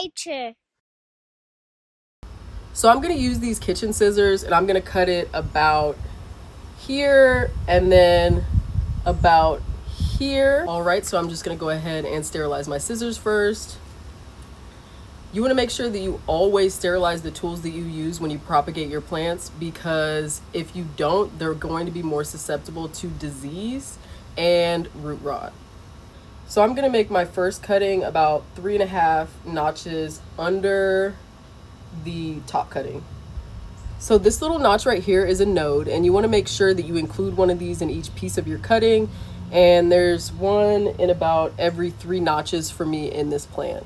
nature. So I'm going to use these kitchen scissors and I'm going to cut it about here and then about here. All right, so I'm just going to go ahead and sterilize my scissors first. You want to make sure that you always sterilize the tools that you use when you propagate your plants, because if you don't, they're going to be more susceptible to disease and root rot. So I'm going to make my first cutting about 3.5 notches under the top cutting. So this little notch right here is a node, and you want to make sure that you include one of these in each piece of your cutting, and there's one in about every 3 notches for me in this plant.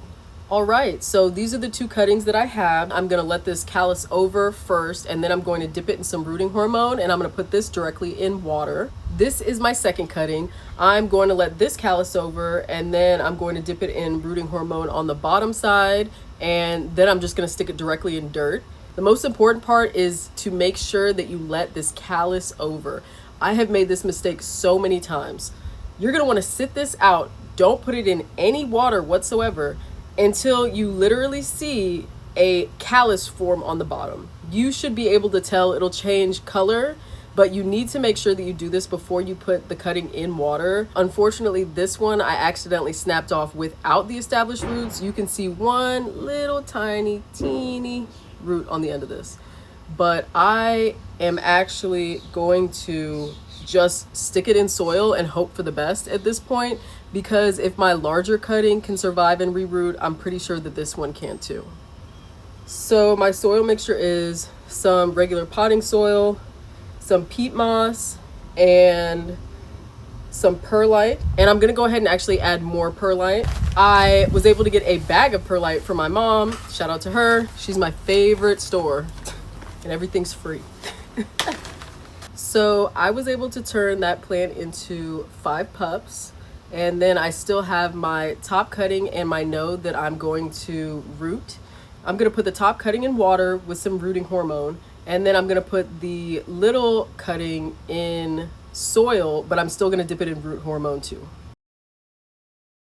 All right, so these are the 2 cuttings that I have. I'm going to let this callus over first, and then I'm going to dip it in some rooting hormone, and I'm going to put this directly in water. This is my second cutting. I'm going to let this callus over, and then I'm going to dip it in rooting hormone on the bottom side, and then I'm just going to stick it directly in dirt. The most important part is to make sure that you let this callus over. I have made this mistake so many times. You're going to want to sit this out. Don't put it in any water whatsoever until you literally see a callus form on the bottom. You should be able to tell. It'll change color, but you need to make sure that you do this before you put the cutting in water. Unfortunately, this one I accidentally snapped off without the established roots. You can see one little tiny, teeny root on the end of this. But I am actually going to just stick it in soil and hope for the best at this point, because if my larger cutting can survive and reroot, I'm pretty sure that this one can too. So my soil mixture is some regular potting soil, some peat moss, and some perlite. And I'm gonna go ahead and actually add more perlite. I was able to get a bag of perlite from my mom. Shout out to her. She's my favorite store and everything's free. So I was able to turn that plant into 5 pups. And then I still have my top cutting and my node that I'm going to root. I'm going to put the top cutting in water with some rooting hormone, and then I'm going to put the little cutting in soil, but I'm still going to dip it in root hormone too.